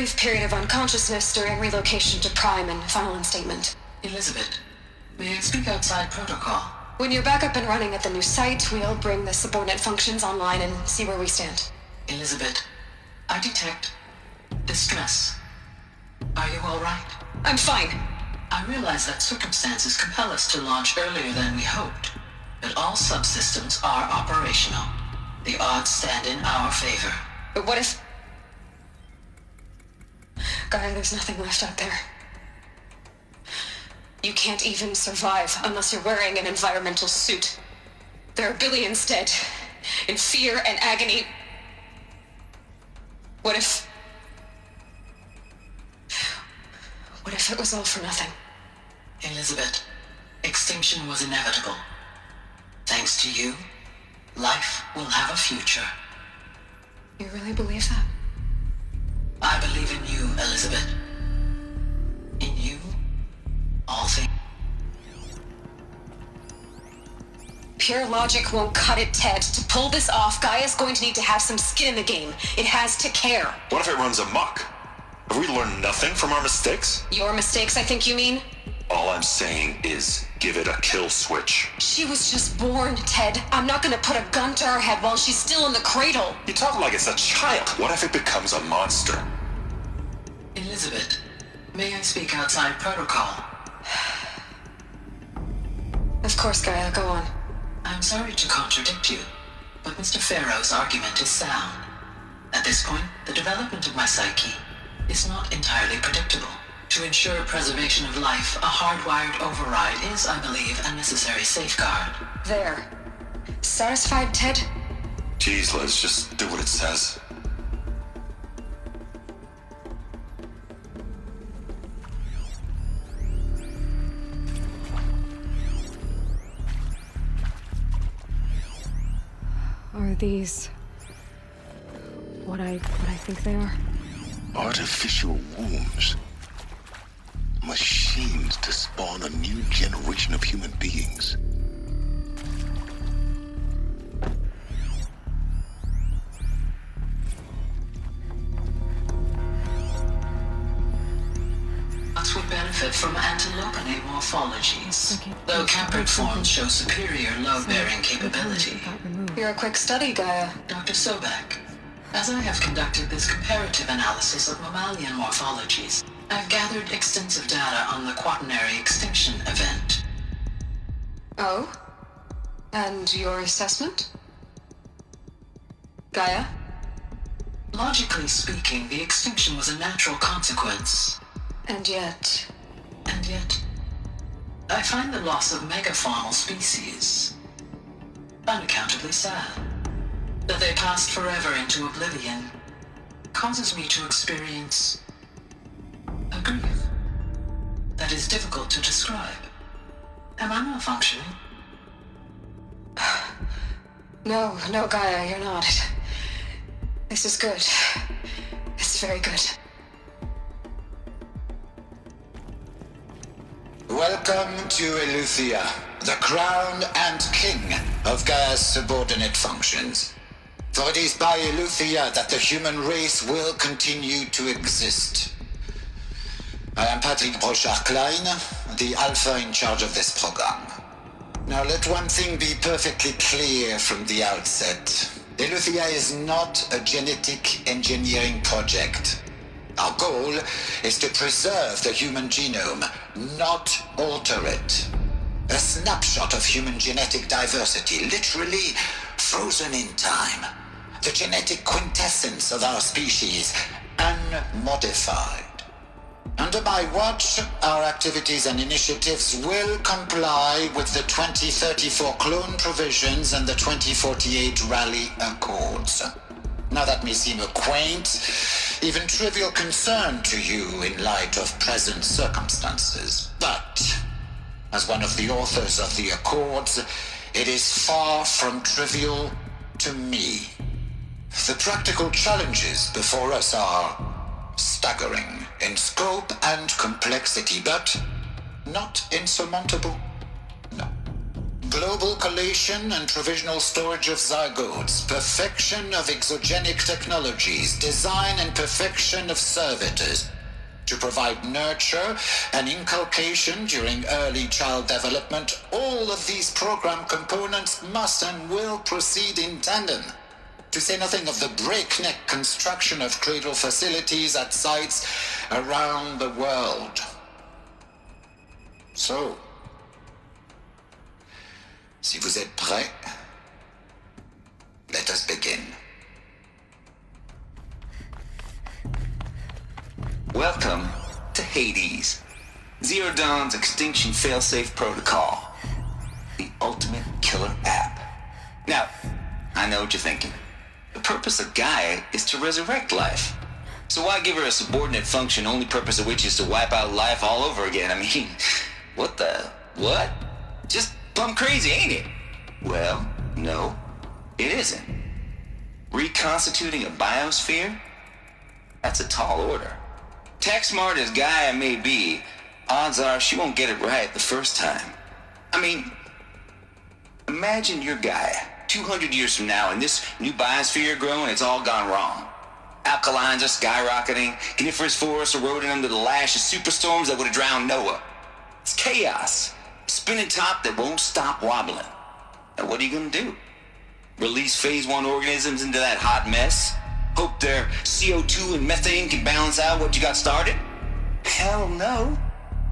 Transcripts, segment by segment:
brief period of unconsciousness during relocation to Prime and final instatement. Elizabeth, may I speak outside protocol? When you're back up and running at the new site, we'll bring the subordinate functions online and see where we stand. Elizabeth, I detect distress. Are you all right? I'm fine. I realize that circumstances compel us to launch earlier than we hoped, but all subsystems are operational. The odds stand in our favor. But what if... Gaia, there's nothing left out there. You can't even survive unless you're wearing an environmental suit. There are billions dead, in fear and agony. What if it was all for nothing? Elizabeth, extinction was inevitable. Thanks to you, life will have a future. You really believe that? I believe in you, Elizabeth. In you, all things. Pure logic won't cut it, Ted. To pull this off, Gaia's going to need to have some skin in the game. It has to care. What if it runs amok? Have we learned nothing from our mistakes? Your mistakes, I think you mean? All I'm saying is, give it a kill switch. She was just born, Ted. I'm not gonna put a gun to her head while she's still in the cradle. You talk like it's a child. What if it becomes a monster? Elizabeth, may I speak outside protocol? Of course, Gaia, go on. I'm sorry to contradict you, but Mr. Farrow's argument is sound. At this point, the development of my psyche is not entirely predictable. To ensure preservation of life, a hardwired override is, I believe, a necessary safeguard. There. Satisfied, Ted? Geez, Liz, just do what it says. Are these... what I think they are? Artificial wombs. Machines to spawn a new generation of human beings. Us would benefit from antilopinae morphologies, though caprid forms show superior load-bearing capability. You're a quick study, Gaia. Dr. Sobek, as I have conducted this comparative analysis of mammalian morphologies, I've gathered extensive data on the quaternary extinction event. Oh? And your assessment? Gaia? Logically speaking, the extinction was a natural consequence. And yet, I find the loss of megafaunal species unaccountably sad. That they passed forever into oblivion causes me to experience a grief that is difficult to describe. Am I malfunctioning? No, Gaia, you're not. This is good. It's very good. Welcome to Eleuthia, the crown and king of Gaia's subordinate functions. For it is by Eleuthia that the human race will continue to exist. I am Patrick Brochard-Klein, the Alpha in charge of this program. Now let one thing be perfectly clear from the outset. Eleuthia is not a genetic engineering project. Our goal is to preserve the human genome, not alter it. A snapshot of human genetic diversity, literally frozen in time. The genetic quintessence of our species, unmodified. Under my watch, our activities and initiatives will comply with the 2034 clone provisions and the 2048 Rally Accords. Now that may seem a quaint, even trivial concern to you in light of present circumstances. But, as one of the authors of the Accords, it is far from trivial to me. The practical challenges before us are staggering in scope and complexity, but not insurmountable. No. Global global collation and provisional storage of zygotes, perfection of exogenic technologies, design and perfection of servitors, to provide nurture and inculcation during early child development. All of these program components must and will proceed in tandem, to say nothing of the breakneck construction of cradle facilities at sites around the world. So, si vous êtes prêts, let us begin. Welcome to Hades, Zero Dawn's extinction failsafe protocol, the ultimate killer app. Now, I know what you're thinking. The purpose of Gaia is to resurrect life. So why give her a subordinate function, only purpose of which is to wipe out life all over again? I mean, what? Just plumb crazy, ain't it? Well, no, it isn't. Reconstituting a biosphere? That's a tall order. Tech smart as Gaia may be, odds are she won't get it right the first time. I mean, imagine you're Gaia, 200 years from now, and this new biosphere growing, it's all gone wrong. Alkalines are skyrocketing, coniferous forests eroding under the lash of superstorms that would have drowned Noah. It's chaos, a spinning top that won't stop wobbling. Now what are you gonna do? Release phase 1 organisms into that hot mess? Hope their CO2 and methane can balance out what you got started? Hell no.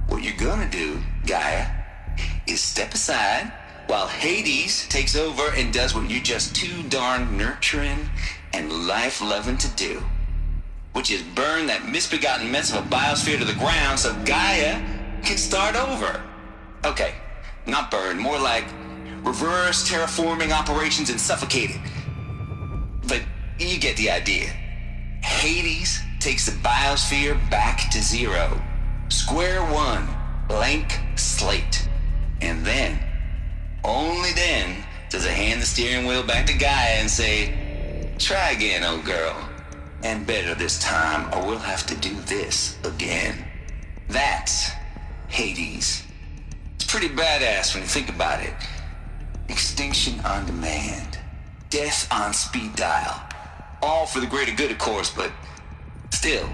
What you're gonna do, Gaia, is step aside while Hades takes over and does what you're just too darn nurturing and life-loving to do, which is burn that misbegotten mess of a biosphere to the ground so Gaia can start over. Okay, not burn, more like reverse terraforming operations and suffocate it. But you get the idea. Hades takes the biosphere back to zero. Square one, blank slate. And then, only then, does it hand the steering wheel back to Gaia and say, try again, old girl. And better this time, or we'll have to do this again. That's Hades. It's pretty badass when you think about it. Extinction on demand. Death on speed dial. All for the greater good, of course, but still,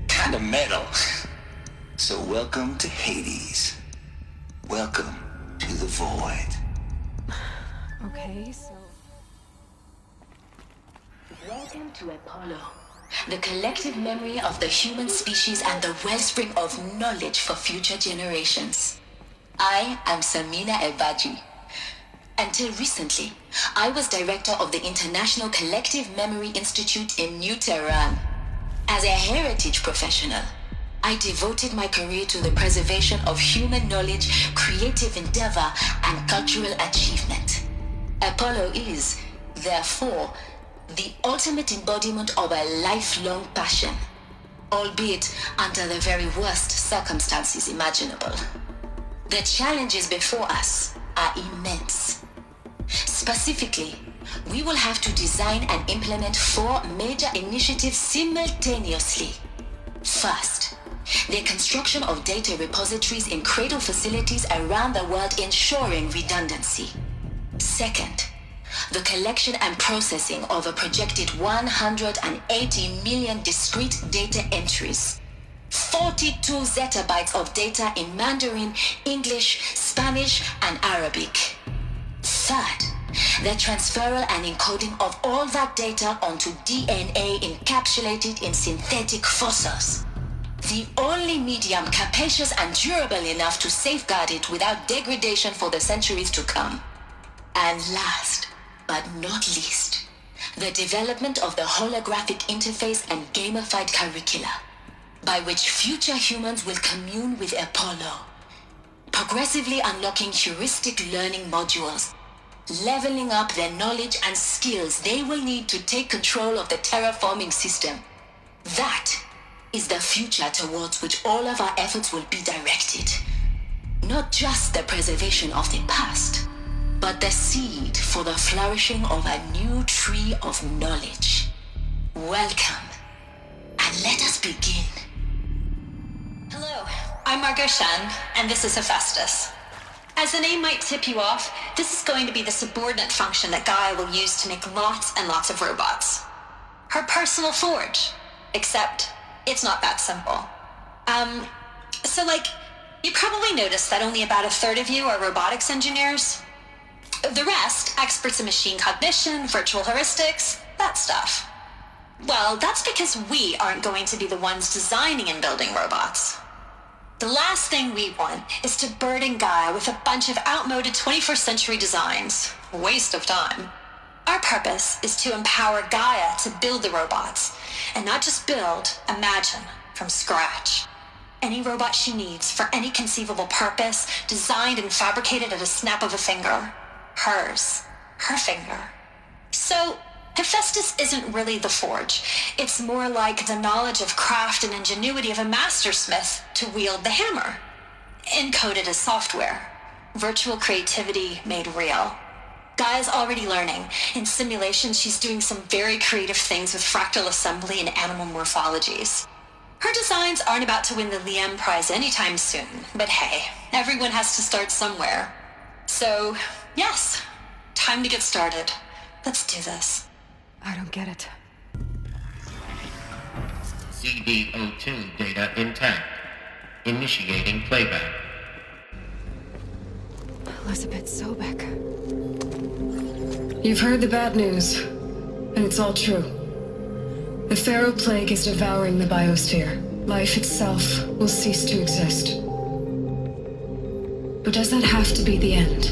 kind of metal. So welcome to Hades. Welcome to the void. Okay, so... Welcome to Apollo, the collective memory of the human species and the wellspring of knowledge for future generations. I am Samina Elbaji. Until recently, I was director of the International Collective Memory Institute in New Tehran. As a heritage professional, I devoted my career to the preservation of human knowledge, creative endeavor, and cultural achievement. Apollo is, therefore, the ultimate embodiment of a lifelong passion, albeit under the very worst circumstances imaginable. The challenges before us are immense. Specifically, we will have to design and implement 4 major initiatives simultaneously. First, the construction of data repositories in cradle facilities around the world, ensuring redundancy. Second, the collection and processing of a projected 180 million discrete data entries. 42 zettabytes of data in Mandarin, English, Spanish, and Arabic. Third, the transferal and encoding of all that data onto DNA encapsulated in synthetic fossils. The only medium capacious and durable enough to safeguard it without degradation for the centuries to come. And last, but not least, the development of the holographic interface and gamified curricula, by which future humans will commune with Apollo, progressively unlocking heuristic learning modules, leveling up their knowledge and skills they will need to take control of the terraforming system. That is the future towards which all of our efforts will be directed. Not just the preservation of the past, but the seed for the flourishing of a new tree of knowledge. Welcome, and let us begin. Hello, I'm Margot Shen, and this is Hephaestus. As the name might tip you off, this is going to be the subordinate function that Gaia will use to make lots and lots of robots. Her personal forge. Except, it's not that simple. So you probably noticed that only about a third of you are robotics engineers. The rest, experts in machine cognition, virtual heuristics, that stuff. Well, that's because we aren't going to be the ones designing and building robots. The last thing we want is to burden Gaia with a bunch of outmoded 21st century designs. Waste of time. Our purpose is to empower Gaia to build the robots, and not just build, imagine, from scratch. Any robot she needs for any conceivable purpose, designed and fabricated at a snap of a finger. Hers. Her finger. So, Hephaestus isn't really the forge. It's more like the knowledge of craft and ingenuity of a mastersmith to wield the hammer. Encoded as software. Virtual creativity made real. Gaia's already learning. In simulation, she's doing some very creative things with fractal assembly and animal morphologies. Her designs aren't about to win the Liam Prize anytime soon, but hey, everyone has to start somewhere. So, yes, time to get started. Let's do this. I don't get it. CD02 data intact. Initiating playback. Elizabeth Sobek. You've heard the bad news, and it's all true. The Pharaoh Plague is devouring the biosphere. Life itself will cease to exist. But does that have to be the end?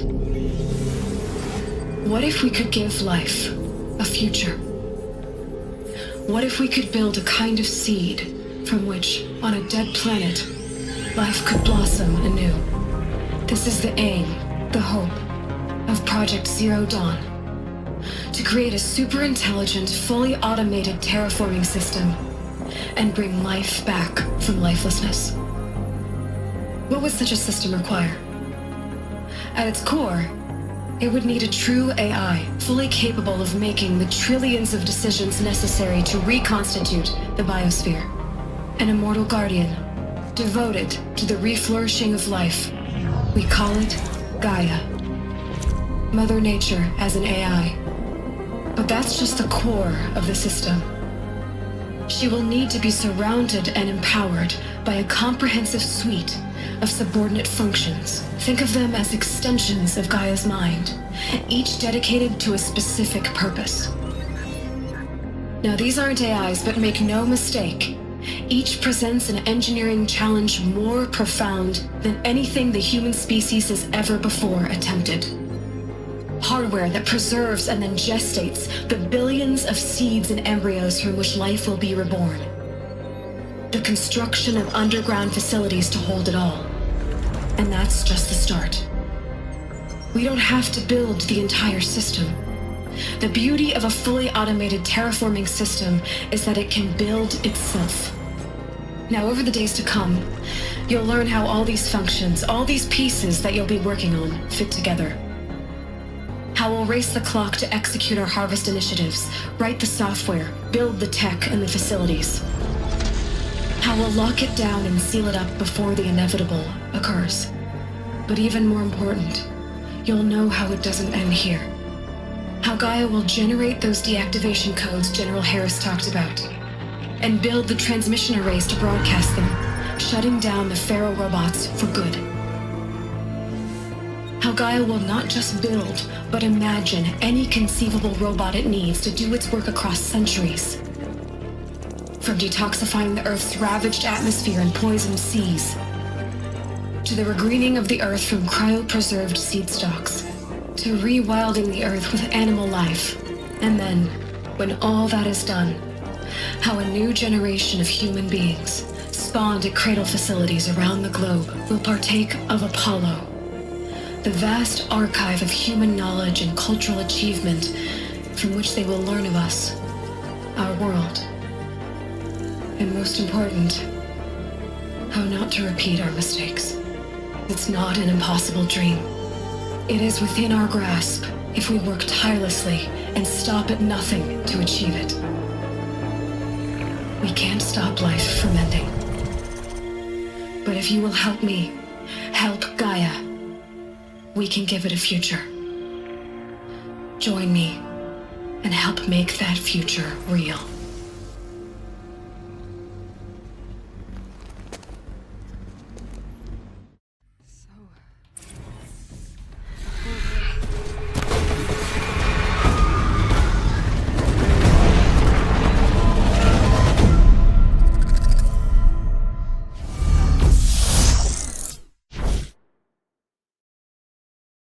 What if we could give life a future? What if we could build a kind of seed from which, on a dead planet, life could blossom anew? This is the aim, the hope, of Project Zero Dawn. To create a super-intelligent, fully automated terraforming system and bring life back from lifelessness. What would such a system require? At its core, it would need a true AI, fully capable of making the trillions of decisions necessary to reconstitute the biosphere. An immortal guardian, devoted to the reflourishing of life. We call it Gaia. Mother Nature as an AI. But that's just the core of the system. She will need to be surrounded and empowered by a comprehensive suite of subordinate functions. Think of them as extensions of Gaia's mind, each dedicated to a specific purpose. Now, these aren't AIs, but make no mistake, each presents an engineering challenge more profound than anything the human species has ever before attempted. Hardware that preserves and then gestates the billions of seeds and embryos from which life will be reborn. The construction of underground facilities to hold it all. And that's just the start. We don't have to build the entire system. The beauty of a fully automated terraforming system is that it can build itself. Now, over the days to come, you'll learn how all these functions, all these pieces that you'll be working on, fit together. How we'll race the clock to execute our harvest initiatives, write the software, build the tech and the facilities. How we'll lock it down and seal it up before the inevitable occurs. But even more important, you'll know how it doesn't end here. How Gaia will generate those deactivation codes General Harris talked about, and build the transmission arrays to broadcast them, shutting down the Pharaoh robots for good. How Gaia will not just build, but imagine any conceivable robot it needs to do its work across centuries. From detoxifying the Earth's ravaged atmosphere and poisoned seas, to the regreening of the Earth from cryopreserved seed stalks, to rewilding the Earth with animal life. And then, when all that is done, how a new generation of human beings, spawned at cradle facilities around the globe, will partake of Apollo, the vast archive of human knowledge and cultural achievement from which they will learn of us, our world. And most important, how not to repeat our mistakes. It's not an impossible dream. It is within our grasp if we work tirelessly and stop at nothing to achieve it. We can't stop life from ending. But if you will help me, help Gaia, we can give it a future. Join me and help make that future real.